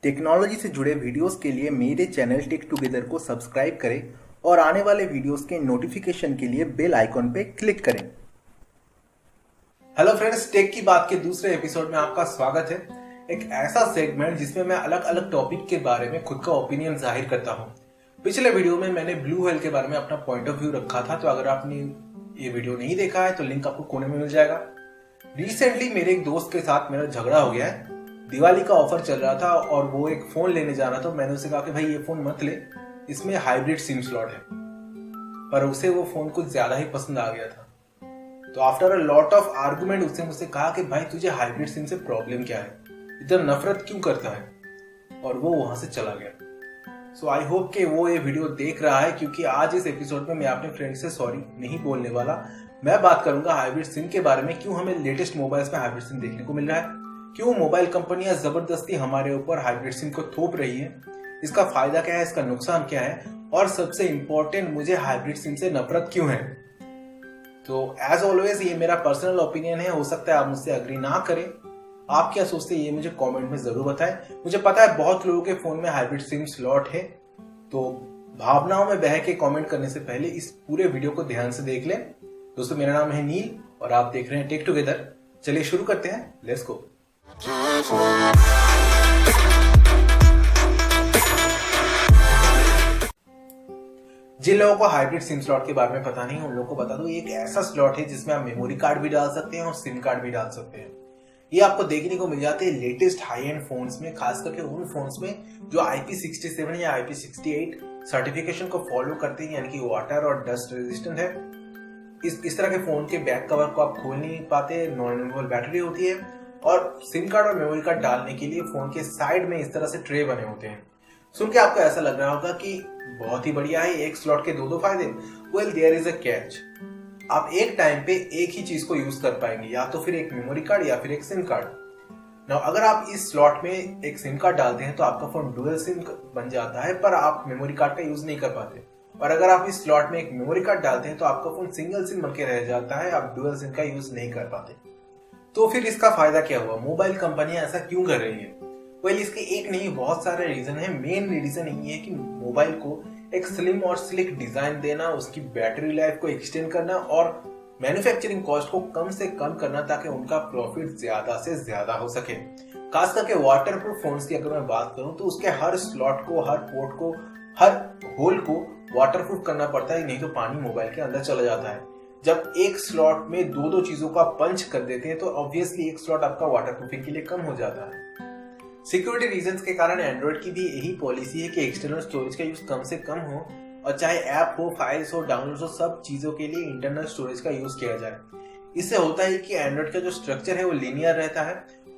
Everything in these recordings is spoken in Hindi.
टेक्नोलॉजी से जुड़े वीडियोस के लिए मेरे चैनल टेक टुगेदर को सब्सक्राइब करें और आने वाले वीडियोस के नोटिफिकेशन के लिए बेल आइकॉन पे क्लिक करें। हेलो फ्रेंड्स, टेक की बात के दूसरे एपिसोड में आपका स्वागत है। एक ऐसा सेगमेंट जिसमें मैं अलग अलग टॉपिक के बारे में खुद का ओपिनियन जाहिर करता हूँ। पिछले वीडियो में मैंने ब्लू व्हेल के बारे में अपना पॉइंट ऑफ व्यू रखा था, तो अगर आपने ये वीडियो नहीं देखा है तो लिंक आपको कोने में मिल जाएगा। रिसेंटली मेरे एक दोस्त के साथ मेरा झगड़ा हो गया है। दिवाली का ऑफर चल रहा था और वो एक फोन लेने जा रहा था। मैंने उसे कहा कि भाई ये फोन मत ले, इसमें हाइब्रिड सिम स्लॉट है, पर उसे वो फोन कुछ ज्यादा ही पसंद आ गया था। तो after a lot of argument उसने मुझसे कहा कि भाई तुझे हाइब्रिड सिम से प्रॉब्लम क्या है, इतना नफरत क्यों करता है, और वो वहां से चला गया। सो आई होप कि वो ये वीडियो देख रहा है, क्योंकि आज इस एपिसोड में मैं अपने फ्रेंड से सॉरी नहीं बोलने वाला। मैं बात करूंगा हाइब्रिड सिम के बारे में, क्यों हमें लेटेस्ट मोबाइल्स में हाइब्रिड सिम देखने को मिल रहा है, क्यों मोबाइल कंपनियां जबरदस्ती हमारे ऊपर हाइब्रिड सिम को थोप रही है, इसका फायदा क्या है, इसका नुकसान क्या है, और सबसे इंपॉर्टेंट मुझे हाइब्रिड सिम से नफरत क्यों है। तो एज ऑलवेज ये मेरा पर्सनल ओपिनियन है, हो सकता है आप मुझसे अग्री ना करें। आप क्या सोचते हैं ये मुझे कमेंट में जरूर बताएं। मुझे पता है बहुत लोगों के फोन में हाइब्रिड सिम स्लॉट है, तो भावनाओं में बह के कमेंट करने से पहले इस पूरे वीडियो को ध्यान से देख लें। दोस्तों, मेरा नाम है नील और आप देख रहे हैं टेक टुगेदर। चलिए शुरू करते हैं, लेट्स गो। जिन लोगों को हाइब्रिड सिम स्लॉट के बारे में पता नहीं, उन लोगों को बता दूं, एक ऐसा स्लॉट है जिसमें आप मेमोरी कार्ड भी डाल सकते हैं और सिम कार्ड भी डाल सकते हैं। ये आपको देखने को मिल जाते हैं लेटेस्ट हाई एंड फोन्स में, खास करके उन फोन्स में जो IP67 या IP68 सर्टिफिकेशन को फॉलो करते हैं, यानी कि वाटर और डस्ट रेजिस्टेंट है। इस तरह के फोन के बैक कवर को आप खोल नहीं पाते, नॉन रिमूवेबल बैटरी होती है, और सिम कार्ड और मेमोरी कार्ड डालने के लिए फोन के साइड में इस तरह से ट्रे बने होते हैं। सुन के आपको ऐसा लग रहा होगा कि बहुत ही बढ़िया है, एक स्लॉट के दो फायदे। Well, there is a catch. आप एक टाइम पे एक ही चीज को यूज कर पाएंगे, या तो फिर एक मेमोरी कार्ड या फिर एक सिम कार्ड। नाउ अगर आप इस स्लॉट में एक सिम कार्ड डालते हैं तो आपका फोन डुअल सिम बन जाता है, पर आप मेमोरी कार्ड का यूज नहीं कर पाते। और अगर आप इस स्लॉट में एक मेमोरी कार्ड डालते हैं तो आपका फोन सिंगल सिम बनके रह जाता है, आप डुअल सिम का यूज नहीं कर पाते। तो फिर इसका फायदा क्या हुआ, मोबाइल कंपनियां ऐसा क्यों कर रही है? वेल, इसके एक नहीं बहुत सारे रीजन है। मेन रीजन ये है कि मोबाइल को एक स्लिम और स्लिक डिजाइन देना, उसकी बैटरी लाइफ को एक्सटेंड करना और मैन्युफैक्चरिंग कॉस्ट को कम से कम करना, ताकि उनका प्रॉफिट ज्यादा से ज्यादा हो सके। खास करके वाटरप्रूफ फोन्स की अगर मैं बात करूं तो उसके हर स्लॉट को, हर पोर्ट को, हर होल को वाटरप्रूफ करना पड़ता है, नहीं तो पानी मोबाइल के अंदर चला जाता है। जब एक स्लॉट में दो चीजों को आप पंच कर देते हैं तो ऑब्वियसली एक स्लॉट आपका वाटरप्रूफिंग के लिए कम हो जाता है। सिक्योरिटी रीजंस के कारण एंड्रॉइड की भी यही पॉलिसी है कि एक्सटर्नल स्टोरेज का यूज कम से कम हो, और चाहे ऐप हो, फाइल्स हो, डाउनलोड हो, सब चीजों के लिए इंटरनल स्टोरेज का यूज किया जाए। इससे होता है कि एंड्रॉइड का जो स्ट्रक्चर है वो लीनियर रहता है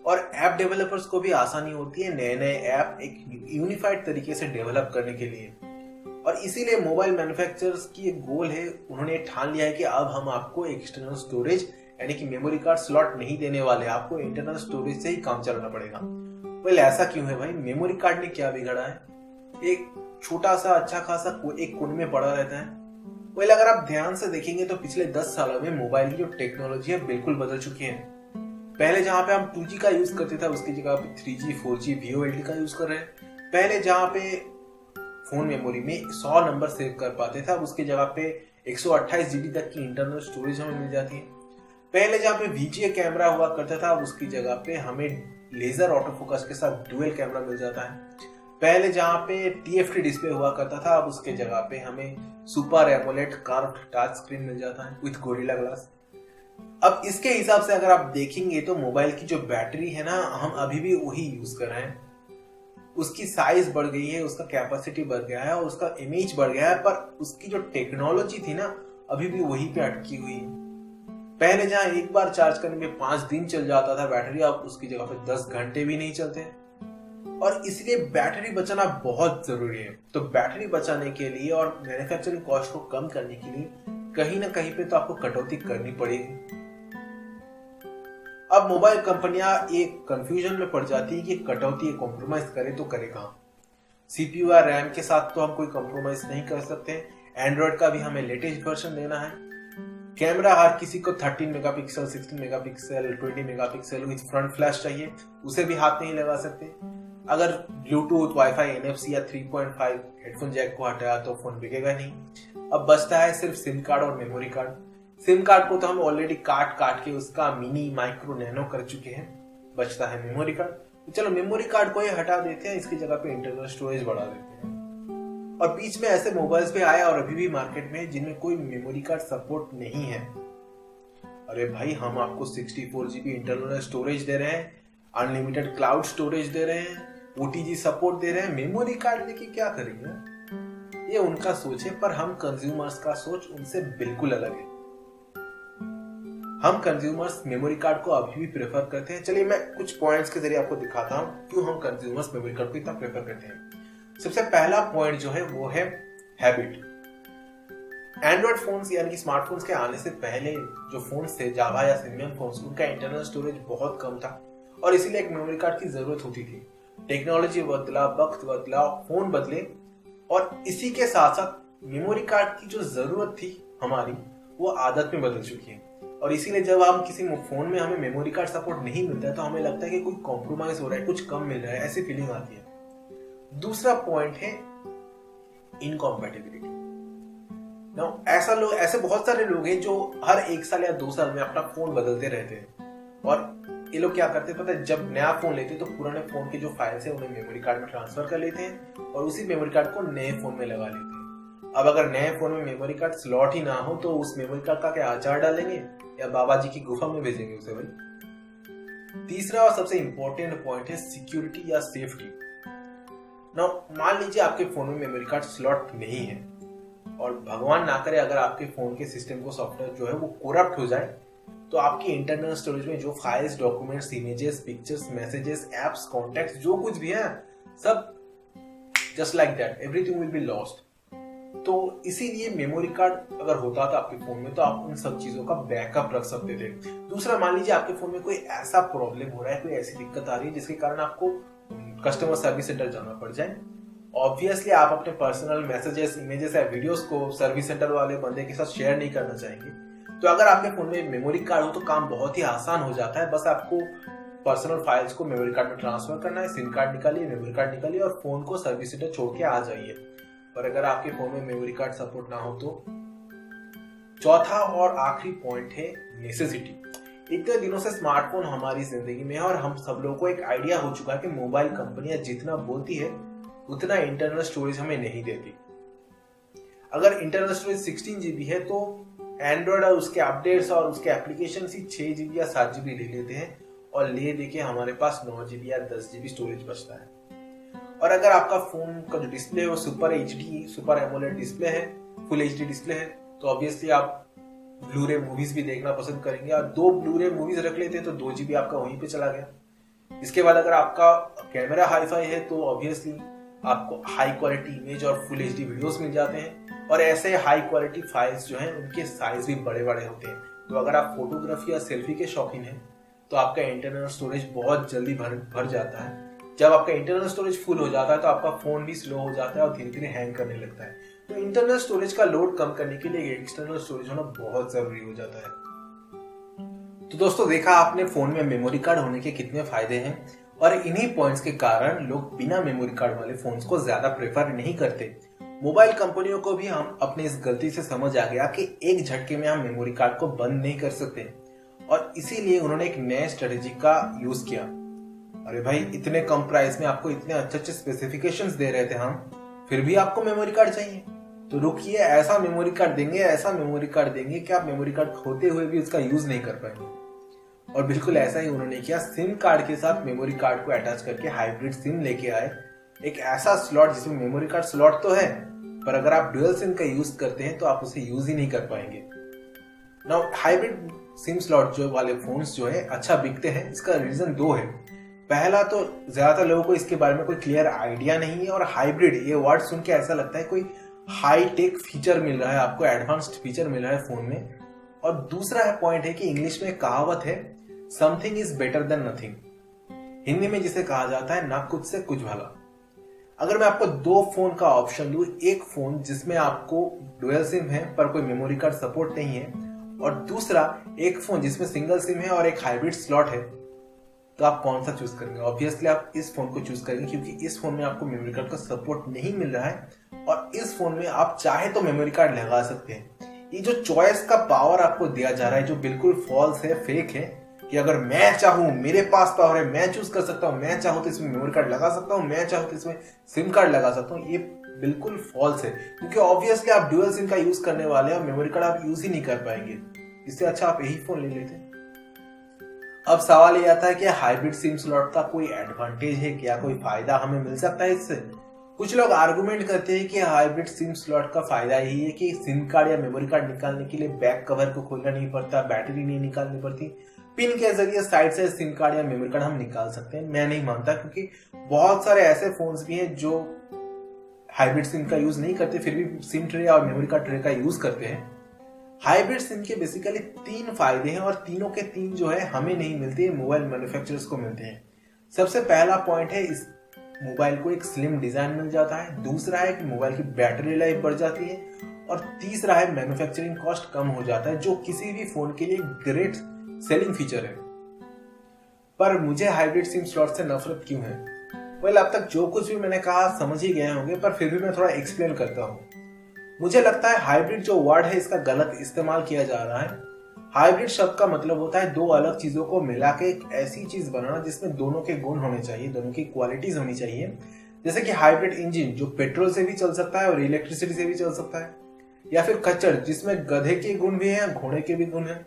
और ऐप डेवलपर्स को भी आसानी होती है नए नए ऐप एक यूनिफाइड तरीके से डेवलप करने के लिए। और इसीलिए मोबाइल मैन्युफैक्चरर्स की एक गोल है, उन्होंने ठान लिया है कि अब हम आपको एक्सटर्नल स्टोरेज यानी कि मेमोरी कार्ड स्लॉट नहीं देने वाले, आपको इंटरनल स्टोरेज से ही काम चलाना पड़ेगा। वेल, ऐसा क्यों है भाई? मेमोरी कार्ड ने क्या बिगाड़ा है? एक छोटा सा अच्छा खासा एक कोने में पड़ा रहता है। वेल, अगर आप ध्यान से देखेंगे तो पिछले 10 सालों में मोबाइल की जो टेक्नोलॉजी है बिल्कुल बदल चुकी है। पहले जहां पे हम 2G का यूज करते थे, उसकी जगह पे 3G, 4G, VoLTE का यूज कर रहे हैं। पहले जहां पे फोन मेमोरी में 100 नंबर सेव कर पाते थे, अब उसकी जगह पे 128 GB तक की इंटरनल स्टोरेज हमें मिल जाती है। पहले जहां पे VGA कैमरा हुआ करता था, अब उसकी जगह पे हमें लेजर ऑटो फोकस के साथ डुअल कैमरा मिल जाता है। पहले जहां पे TFT डिस्प्ले हुआ करता था, अब उसके जगह पे हमें super AMOLED curved touch screen मिल जाता है विद गोरिल्ला ग्लास। अब इसके हिसाब से अगर आप देखेंगे तो मोबाइल की जो बैटरी है ना, हम अभी भी वही यूज कर रहे हैं। उसकी साइज बढ़ गई है, उसका कैपेसिटी बढ़ गया है और उसका इमेज बढ़ गया है, पर उसकी जो टेक्नोलॉजी थी ना अभी भी वहीं पे अटकी हुई है। पहले जहां एक बार चार्ज करने में 5 दिन चल जाता था बैटरी, अब उसकी जगह पे 10 घंटे भी नहीं चलते। और इसलिए बैटरी बचाना बहुत जरूरी है। तो बैटरी बचाने के लिए और मैन्युफैक्चरिंग कॉस्ट को कम करने के लिए कहीं ना कहीं पे तो आपको कटौती करनी पड़ेगी। अब मोबाइल कंपनियां एक कंफ्यूजन में पड़ जाती है कि कटौती कॉम्प्रोमाइज करे तो करे कहां। CPU या रैम के साथ तो हम कोई कॉम्प्रोमाइज नहीं कर सकते। एंड्रॉइड का भी हमें लेटेस्ट वर्जन लेना है। कैमरा हर किसी को 13 megapixel, 16 megapixel, 20 megapixel with front flash चाहिए, उसे भी हाथ नहीं लगा सकते। अगर ब्लूटूथ, वाईफाई, NFC या 3.5 हेडफोन जैक को हटाया तो फोन बिकेगा नहीं। अब बचता है सिर्फ सिम कार्ड और मेमोरी कार्ड। सिम कार्ड को तो हम ऑलरेडी काट के उसका मिनी, माइक्रो, नैनो कर चुके हैं। बचता है मेमोरी कार्ड। तो चलो मेमोरी कार्ड को ही हटा देते हैं, इसकी जगह पे इंटरनल स्टोरेज बढ़ा देते हैं। और बीच में ऐसे मोबाइल्स भी आए और अभी भी मार्केट में जिनमें कोई मेमोरी कार्ड सपोर्ट नहीं है। अरे भाई, हम आपको 64 GB इंटरनल स्टोरेज दे रहे हैं, अनलिमिटेड क्लाउड स्टोरेज दे रहे हैं, OTG सपोर्ट दे रहे हैं, मेमोरी कार्ड लेके क्या करेंगे? ये उनका सोच है, पर हम कंज्यूमर्स का सोच उनसे बिल्कुल अलग है। हम कंज्यूमर्स मेमोरी कार्ड को अभी भी प्रेफर करते हैं। चलिए मैं कुछ पॉइंट्स के जरिए आपको दिखाता हूं क्यों हम कंज्यूमर्स मेमोरी कार्ड को इतना प्रेफर करते हैं। सबसे पहला पॉइंट जो है वो है हैबिट। एंड्रॉइड फोन्स यानी कि स्मार्टफोन्स के आने से पहले जो फोन्स थे, जावा या सिम्बियन फोन्स, उनका इंटरनल स्टोरेज बहुत कम था और इसीलिए एक मेमोरी कार्ड की जरूरत होती थी। टेक्नोलॉजी बदला, वक्त बदला, फोन बदले और इसी के साथ साथ मेमोरी कार्ड की जो जरूरत थी हमारी, वो आदत में बदल चुकी है। और इसीलिए जब हम किसी फोन में हमें मेमोरी कार्ड सपोर्ट नहीं मिलता है तो हमें लगता है कि कोई कॉम्प्रोमाइज हो रहा है, कुछ कम मिल रहा है, ऐसी फीलिंग आती है। दूसरा पॉइंट है इनकॉम्पैटिबिलिटी। ऐसे बहुत सारे लोग हैं जो हर 1 साल या 2 साल में अपना फोन बदलते रहते हैं। और ये लोग क्या करते हैं पता है, जब नया फोन लेते हैं तो पुराने फोन के जो फाइल्स है उन्हें मेमोरी कार्ड में ट्रांसफर कर लेते हैं और उसी मेमोरी कार्ड को नए फोन में लगा लेते हैं। अब अगर नए फोन में मेमोरी कार्ड स्लॉट ही ना हो तो उस मेमोरी कार्ड का क्या अचार डालेंगे या बाबा जी की गुफा में भेजेंगे उसे भाई। तीसरा और सबसे इंपॉर्टेंट पॉइंट है सिक्योरिटी या सेफ्टी। मान लीजिए आपके फोन में मेमोरी कार्ड स्लॉट नहीं है और भगवान ना करे अगर आपके फोन के सिस्टम को सॉफ्टवेयर जो है वो करप्ट हो जाए तो आपकी इंटरनल स्टोरेज में जो files, documents, images, pictures, messages, apps, contacts, जो कुछ भी है सब just like that everything will be lost. तो इसीलिए मेमोरी कार्ड अगर होता था आपके फोन में तो आप उन सब चीजों का बैकअप रख सकते थे। दूसरा, मान लीजिए आपके फोन में कोई ऐसा प्रॉब्लम हो रहा है, कोई ऐसी दिक्कत आ रही है जिसके कारण आपको कस्टमर सर्विस सेंटर जाना पड़ जाए। ऑब्वियसली आप अपने पर्सनल मैसेजेस, इमेजेस या वीडियोस को सर्विस सेंटर वाले बंदे के साथ शेयर नहीं करना चाहेंगे। तो अगर आपके फोन में मेमोरी कार्ड हो तो काम बहुत ही आसान हो जाता है। बस आपको पर्सनल फाइल्स को मेमोरी कार्ड में ट्रांसफर करना है, सिम कार्ड निकालिए, मेमोरी कार्ड निकालिए और फोन को सर्विस सेंटर छोड़ के आ जाइए। पर अगर आपके फोन में मेमोरी कार्ड सपोर्ट ना हो तो चौथा और आखिरी पॉइंट है नेसेसिटी। इतने दिनों से स्मार्टफोन हमारी जिंदगी में है और हम सब लोगों को एक आइडिया हो चुका है कि मोबाइल कंपनियां जितना बोलती है उतना इंटरनल स्टोरेज हमें नहीं देती। अगर इंटरनल स्टोरेज 16 GB है तो एंड्रॉइड और उसके अपडेट्स और उसके एप्लीकेशन ही 6 GB या 7 GB ले लेते हैं और ले देके हमारे पास 9 GB या 10 GB स्टोरेज बचता है। और अगर आपका फोन का जो डिस्प्ले है वो super HD, super AMOLED display है, फुल HD डिस्प्ले है, तो ऑब्वियसली आप ब्लूरे मूवीज भी देखना पसंद करेंगे और 2 ब्लूरे मूवीज रख लेते हैं तो 2 GB आपका वहीं पे चला गया। इसके बाद अगर आपका कैमरा हाईफाई है तो ऑब्वियसली आपको हाई क्वालिटी इमेज और फुल HD वीडियोस मिल जाते हैं और ऐसे हाई क्वालिटी फाइल्स जो हैं उनके साइज भी बड़े बड़े होते हैं। तो अगर आप फोटोग्राफी या सेल्फी के शौकीन हैं तो आपका इंटरनल स्टोरेज बहुत जल्दी भर जाता है। जब आपका इंटरनल स्टोरेज फुल हो जाता है तो आपका फोन भी स्लो हो जाता है और धीरे धीरे हैंग करने लगता है। तो इंटरनल स्टोरेज का लोड कम करने के लिए एक्सटर्नल स्टोरेज होना बहुत जरूरी हो जाता है। तो दोस्तों, देखा आपने फोन में मेमोरी कार्ड होने के कितने फायदे हैं और इन्हीं पॉइंट्स के कारण लोग बिना मेमोरी कार्ड वाले फोन्स को ज्यादा प्रेफर नहीं करते। मोबाइल कंपनियों को भी हम अपनी इस गलती से समझ आ गया कि एक झटके में हम मेमोरी कार्ड को बंद नहीं कर सकते और इसीलिए उन्होंने एक नए स्ट्रेटेजी का यूज किया। अरे भाई, इतने कम प्राइस में आपको इतने अच्छे स्पेसिफिकेशंस दे रहे थे हम, फिर भी आपको मेमोरी कार्ड चाहिए? तो रुकिए, ऐसा मेमोरी कार्ड देंगे कि आप मेमोरी कार्ड खोते हुए भी उसका यूज नहीं कर पाएंगे। और बिल्कुल ऐसा ही उन्होंने किया। सिम कार्ड के साथ मेमोरी कार्ड को अटैच करके हाइब्रिड सिम लेके आए। एक ऐसा स्लॉट जिसमें मेमोरी कार्ड स्लॉट तो है पर अगर आप डुअल सिम का यूज करते हैं तो आप उसे यूज ही नहीं कर पाएंगे। नाउ हाइब्रिड सिम स्लॉट जो वाले फोन्स जो है अच्छा बिकते हैं, इसका रीजन 2 है। पहला तो ज्यादातर लोगों को इसके बारे में कोई क्लियर आइडिया नहीं है और हाइब्रिड ये वर्ड सुन के ऐसा लगता है कोई हाई टेक फीचर मिल रहा है आपको, एडवांस्ड फीचर मिल रहा है फोन में। और दूसरा पॉइंट है कि इंग्लिश में कहावत है, something is better than nothing, Hindi में जिसे कहा जाता है ना कुछ से कुछ भला। अगर मैं आपको 2 फोन का ऑप्शन दूं, एक फोन जिसमें आपको डुअल सिम है पर कोई मेमोरी कार्ड सपोर्ट नहीं है और दूसरा एक फोन जिसमें सिंगल सिम है और एक हाइब्रिड स्लॉट है, तो आप कौन सा चूज करेंगे? ऑब्वियसली आप इस फोन को चूज करेंगे क्योंकि इस फोन में आपको मेमोरी कार्ड का सपोर्ट नहीं मिल रहा है और इस फोन में आप चाहे तो मेमोरी कार्ड लगा सकते हैं। ये जो चॉइस का पावर आपको दिया जा रहा है, जो बिल्कुल फॉल्स है, फेक है, कि अगर मैं चाहूं, मेरे पास पावर है, मैं चूज कर सकता हूं, मैं चाहूं तो इसमें मेमोरी कार्ड लगा सकता हूं, मैं चाहूं तो इसमें सिम कार्ड लगा सकता हूं, ये बिल्कुल फॉल्स है। क्योंकि ऑब्वियसली आप ड्यूअल सिम का यूज करने वाले हैं और मेमोरी कार्ड आप यूज ही नहीं कर पाएंगे। इससे अच्छा आप यही फोन ले लेते। अब सवाल ये आता है कि हाइब्रिड सिम स्लॉट का कोई एडवांटेज है क्या, कोई फायदा हमें मिल सकता है इससे? कुछ लोग आर्गुमेंट करते हैं कि हाइब्रिड सिम स्लॉट का फायदा यही है कि सिम कार्ड या मेमोरी कार्ड निकालने के लिए बैक कवर को खोलना नहीं पड़ता, बैटरी नहीं निकालनी पड़ती, पिन के जरिए साइड से सिम कार्ड या मेमोरी कार्ड हम निकाल सकते हैं। मैं नहीं मानता, क्योंकि बहुत सारे ऐसे फोन्स भी हैं जो हाइब्रिड सिम का यूज नहीं करते फिर भी सिम ट्रे और मेमोरी कार्ड ट्रे का यूज करते हैं। हाइब्रिड सिम के बेसिकली 3 फायदे हैं और तीनों के 3 जो है हमें नहीं मिलते, मोबाइल मैन्युफैक्चरर्स को मिलते हैं। सबसे पहला पॉइंट है, इस मोबाइल को एक स्लिम डिजाइन मिल जाता है। दूसरा है कि मोबाइल की बैटरी लाइफ बढ़ जाती है और तीसरा है मैन्युफैक्चरिंग कॉस्ट कम हो जाता है, जो किसी भी फोन के लिए ग्रेट सेलिंग फीचर है। पर मुझे हाइब्रिड सिम स्लॉट से नफरत क्यों है? वेल, अब तक जो कुछ भी मैंने कहा समझ ही गए होंगे, पर फिर भी मैं थोड़ा एक्सप्लेन करता हूँ। मुझे लगता है हाइब्रिड जो वर्ड है इसका गलत इस्तेमाल किया जा रहा है। हाइब्रिड शब्द का मतलब होता है दो अलग चीजों को मिला के एक ऐसी चीज बनाना जिसमें दोनों के गुण होने चाहिए, दोनों की क्वालिटीज होनी चाहिए। जैसे कि हाइब्रिड इंजन जो पेट्रोल से भी चल सकता है और इलेक्ट्रिसिटी से भी चल सकता है, या फिर खच्चर जिसमें गधे के गुण भी हैं, घोड़े के भी गुण हैं,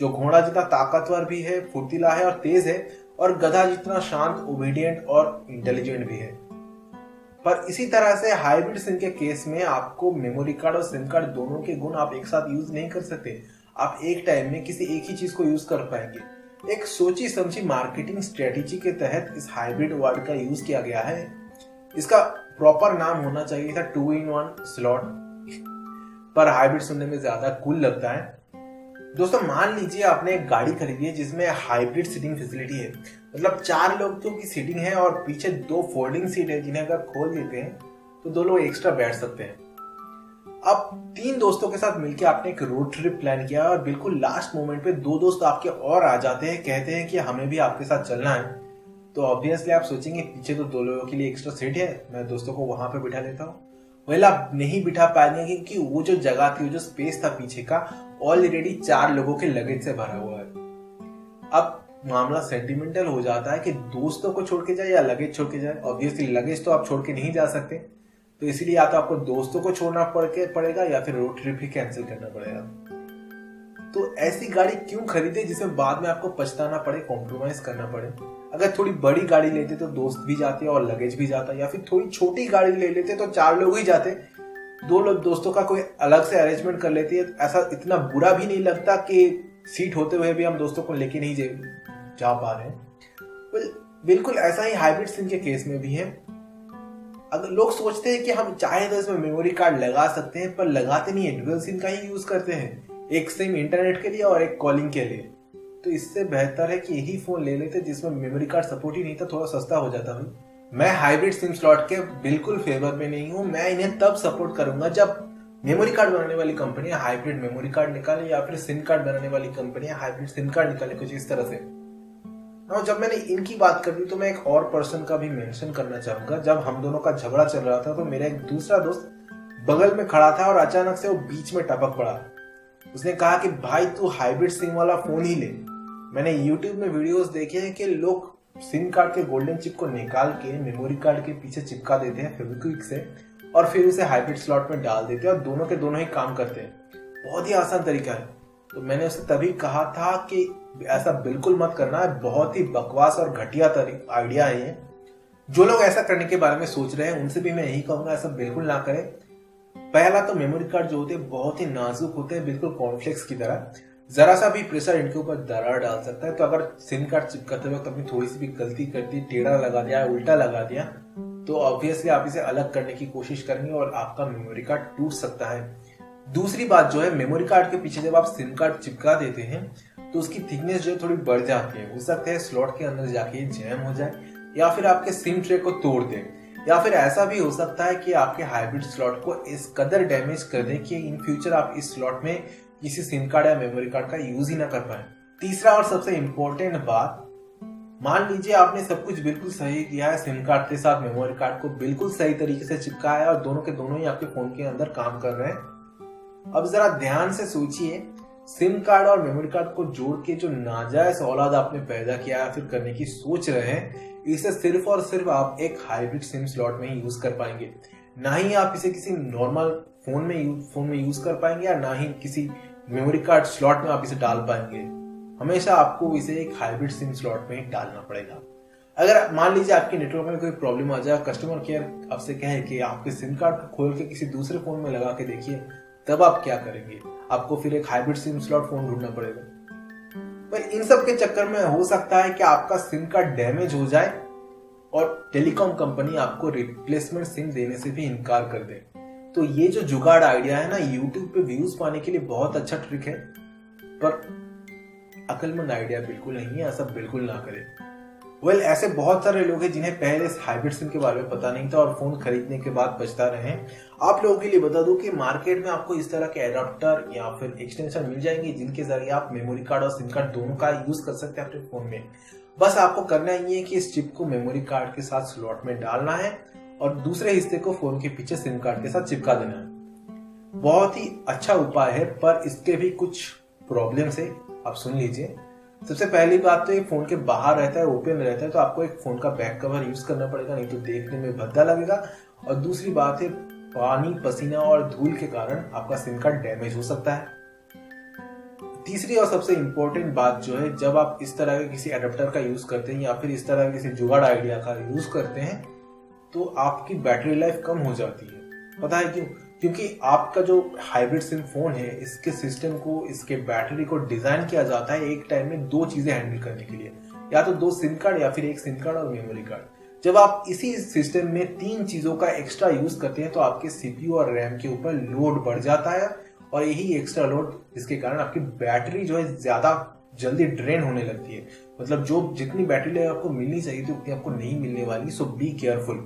जो घोड़ा जितना ताकतवर भी है, फुर्तीला है और तेज है, और गधा जितना शांत, ओबीडियंट और इंटेलिजेंट भी है। पर इसी तरह से हाइब्रिड सिम के केस में आपको मेमोरी कार्ड और सिम कार्ड दोनों के गुण आप एक साथ यूज नहीं कर सकते। आप एक टाइम में किसी एक ही चीज को यूज कर पाएंगे। एक सोची समझी मार्केटिंग स्ट्रेटेजी के तहत इस हाइब्रिड वर्ड का यूज किया गया है। इसका प्रॉपर नाम होना चाहिए था 2-in-1 स्लॉट, पर हाइब्रिड सुनने में ज्यादा कूल लगता है। दोस्तों, मान लीजिए आपने एक गाड़ी खरीदी है जिसमें हाइब्रिड सीटिंग फैसिलिटी है, मतलब 4 लोगों की सीटिंग है और पीछे 2 फोल्डिंग सीट है जिन्हें अगर खोल देते हैं तो 2 लोग एक्स्ट्रा बैठ सकते हैं। अब 3 दोस्तों के साथ मिलकर आपने एक रोड ट्रिप प्लान किया और बिल्कुल लास्ट मोमेंट पे 2 दोस्त आपके और आ जाते हैं, कहते हैं कि हमें भी आपके साथ चलना है। तो ऑब्वियसली आप सोचेंगे पीछे तो 2 लोगों के लिए एक्स्ट्रा सीट है, मैं दोस्तों को वहां पे बिठा लेता हूँ। वेल, आप नहीं बिठा पाएंगे क्योंकि वो जो जगह थी, वो जो स्पेस था पीछे का, ऑलरेडी 4 लोगों के लगेज से भरा हुआ है। अब मामला सेंटिमेंटल हो जाता है कि दोस्तों को छोड़ के जाए या लगेज छोड़ के जाए। ऑब्वियसली लगेज तो आप छोड़ के नहीं जा सकते, तो इसीलिए या तो आपको दोस्तों को छोड़ना पड़ेगा या फिर रोड ट्रिप ही कैंसिल करना पड़ेगा। तो ऐसी गाड़ी क्यों खरीदे जिसमें बाद में आपको पछताना पड़े, कॉम्प्रोमाइज करना पड़े? अगर थोड़ी बड़ी गाड़ी लेते तो दोस्त भी जाते और लगेज भी जाता, या फिर थोड़ी छोटी गाड़ी ले लेते तो 4 लोग ही जाते, 2 लोग दोस्तों का कोई अलग से अरेंजमेंट कर लेते। ऐसा इतना बुरा भी नहीं लगता कि सीट होते हुए भी हम दोस्तों को लेके नहीं जा पा रहे हैं। बिल्कुल ऐसा ही हाइब्रिड सिम के केस में भी है। अगर लोग सोचते हैं कि हम चाहे तो इसमें मेमोरी कार्ड लगा सकते हैं, पर लगाते नहीं है, ड्यूअल सिम का ही यूज करते हैं, एक सिम इंटरनेट के लिए और एक कॉलिंग के लिए। तो इससे बेहतर है कि यही फोन ले लेते जिसमें मेमोरी कार्ड सपोर्ट ही नहीं था, थोड़ा सस्ता हो जाता भाई। मैं हाइब्रिड सिम स्लॉट के बिल्कुल फेवर में नहीं हूं। मैं इन्हें तब सपोर्ट करूंगा जब मेमोरी कार्ड बनाने वाली कंपनियां हाइब्रिड मेमोरी कार्ड निकाले, या फिर सिम कार्ड बनाने वाली कंपनियां हाइब्रिड सिम कार्ड निकाले, कुछ इस तरह से। और जब मैंने इनकी बात कर दी तो मैं एक और पर्सन का भी मेंशन करना चाहूंगा। जब हम दोनों का झगड़ा चल रहा था तो मेरा एक दूसरा दोस्त बगल में खड़ा था और अचानक से वो बीच में टपक पड़ा। उसने कहा कि भाई तू हाइब्रिड सिम वाला फोन ही ले। मैंने यूट्यूब में वीडियोस देखे हैं कि लोग सिम कार्ड के गोल्डन चिप को निकाल के मेमोरी कार्ड के पीछे चिपका देते हैं फेविक्विक से, और फिर उसे हाइब्रिड स्लॉट में डाल देते हैं और दोनों के दोनों ही काम करते हैं। बहुत ही आसान तरीका है। तो मैंने उसे तभी कहा था कि ऐसा बिल्कुल मत करना है, बहुत ही बकवास और घटिया आइडिया है ये। जो लोग ऐसा करने के बारे में सोच रहे हैं उनसे भी मैं यही कहूंगा, ऐसा बिल्कुल ना करें। पहला तो मेमोरी कार्ड जो होते हैं बहुत ही नाजुक होते हैं, बिल्कुल कॉर्नफ्लेक्स की तरह, जरा सा भी प्रेशर इनके ऊपर दरार डाल सकता है। तो अगर सिम कार्ड चिपकाते वक्त अपनी थोड़ी सी भी गलती कर दी, टेढ़ा लगा दिया, उल्टा लगा दिया, तो ऑब्वियसली आप इसे अलग करने की कोशिश करेंगे और आपका मेमोरी कार्ड टूट सकता है। दूसरी बात जो है, मेमोरी कार्ड के पीछे जब आप सिम कार्ड चिपका देते हैं तो उसकी थिकनेस जो है थोड़ी बढ़ जाती है। हो सकता है स्लॉट के अंदर जाके जैम हो जाए, या फिर आपके सिम ट्रे को तोड़ दे, या फिर ऐसा भी हो सकता है कि आपके हाइब्रिड स्लॉट को इस कदर डैमेज कर दे कि इन फ्यूचर आप इस स्लॉट में किसी सिम कार्ड या मेमोरी कार्ड का यूज ही ना कर पाए। तीसरा और सबसे इंपॉर्टेंट बात, मान लीजिए आपने सब कुछ बिल्कुल सही किया है, सिम कार्ड के साथ मेमोरी कार्ड को बिल्कुल सही तरीके से चिपकाया है और दोनों के दोनों ही आपके फोन के अंदर काम कर रहे हैं। अब जरा ध्यान से सोचिए, सिम कार्ड और मेमोरी कार्ड को जोड़ के जो नाजायज औलाद आपने पैदा किया है फिर करने की सोच रहे हैं, इसे सिर्फ और सिर्फ आप एक हाइब्रिड सिम स्लॉट में ही यूज कर पाएंगे। ना ही आप इसे किसी नॉर्मल फोन में यूज कर पाएंगे या ना ही किसी मेमोरी कार्ड स्लॉट में आप इसे डाल पाएंगे। हमेशा आपको इसे एक हाइब्रिड सिम स्लॉट में ही डालना पड़ेगा। अगर मान लीजिए आपके नेटवर्क में कोई प्रॉब्लम आ जाए, कस्टमर केयर आपसे कहे कि आपके सिम कार्ड को खोल के किसी दूसरे फोन में लगा के देखिए, तब आप क्या करेंगे? आपको फिर एक हाइब्रिड सिम स्लॉट फोन ढूंढना पड़ेगा। पर इन सब के चक्कर में हो सकता है कि आपका सिम कार्ड डैमेज हो जाए और टेलीकॉम कंपनी आपको रिप्लेसमेंट सिम देने से भी इनकार कर दे। तो ये जो जुगाड़ आइडिया है ना, यूट्यूब पे व्यूज पाने के लिए बहुत अच्छा ट्रिक है, पर अकलमंद आइडिया बिल्कुल नहीं है। ऐसा बिल्कुल ना करें। ऐसे बहुत सारे लोग हैं जिन्हें पहले हाइब्रिड सिम के बारे में पता नहीं था और फोन खरीदने के बाद पछता रहे हैं। आप लोगों के लिए बता दूं कि मार्केट में आपको इस तरह के एडाप्टर या फिर एक्सटेंशन मिल जाएंगे जिनके जरिए आप मेमोरी कार्ड और सिम कार्ड दोनों का यूज कर सकते हैं अपने फोन में। बस आपको करना ही है कि इस चिप को मेमोरी कार्ड के साथ स्लॉट में डालना है और दूसरे हिस्से को फोन के पीछे सिम कार्ड के साथ चिपका देना है। बहुत ही अच्छा उपाय है, पर इसके भी कुछ प्रॉब्लम्स है, आप सुन लीजिए। सबसे पहली बात तो ये फोन के बाहर रहता है, ओपन रहता है, तो आपको एक फोन का बैक कवर यूज करना पड़ेगा, नहीं तो देखने में भद्दा लगेगा। और दूसरी बात है, पानी, पसीना और धूल के कारण आपका सिम कार्ड डैमेज हो सकता है। तीसरी और सबसे इंपॉर्टेंट बात जो है, जब आप इस तरह के किसी एडाप्टर का यूज करते हैं या फिर इस तरह के किसी जुगाड़ आइडिया का यूज करते हैं तो आपकी बैटरी लाइफ कम हो जाती है। पता है क्यों? क्योंकि आपका जो हाइब्रिड सिम फोन है, इसके सिस्टम को, इसके बैटरी को डिजाइन किया जाता है एक टाइम में दो चीजें हैंडल करने के लिए, या तो दो सिम कार्ड या फिर एक सिम कार्ड और मेमोरी कार्ड। जब आप इसी सिस्टम में तीन चीजों का एक्स्ट्रा यूज करते हैं तो आपके सीपीयू और रैम के ऊपर लोड बढ़ जाता है और यही एक्स्ट्रा लोड जिसके कारण आपकी बैटरी जो है ज्यादा जल्दी ड्रेन होने लगती है। मतलब जो जितनी बैटरी लाइफ आपको मिलनी चाहिए थी उतनी आपको नहीं मिलने वाली। सो बी केयरफुल।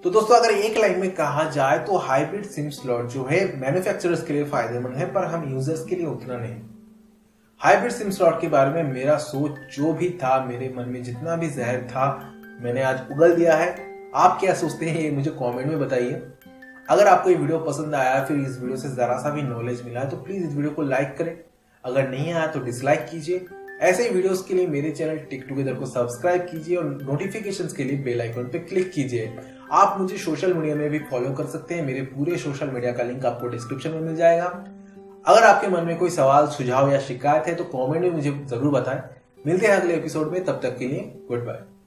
तो दोस्तों, अगर एक लाइन में कहा जाए तो हाइब्रिड सिम स्लॉट जो है मैन्युफैक्चरर्स के लिए फायदेमंद है, पर हम यूजर्स के लिए उतना नहीं। हाइब्रिड सिम स्लॉट के बारे में मेरा सोच जो भी था, मेरे मन में जितना भी जहर था, मैंने आज उगल दिया है। आप क्या सोचते हैं ये मुझे कमेंट में बताइए। अगर आपको ये वीडियो पसंद आया, फिर इस वीडियो से जरा सा भी नॉलेज मिला है, तो प्लीज इस वीडियो को लाइक करें। अगर नहीं आया तो डिसलाइक कीजिए। ऐसे ही वीडियोस के लिए मेरे चैनल टेक टुगेदर को सब्सक्राइब कीजिए और नोटिफिकेशंस के लिए बेल आइकन पे क्लिक कीजिए। आप मुझे सोशल मीडिया में भी फॉलो कर सकते हैं। मेरे पूरे सोशल मीडिया का लिंक आपको डिस्क्रिप्शन में मिल जाएगा। अगर आपके मन में कोई सवाल, सुझाव या शिकायत है तो कमेंट में मुझे जरूर बताएं। मिलते हैं अगले एपिसोड में, तब तक के लिए गुड बाय।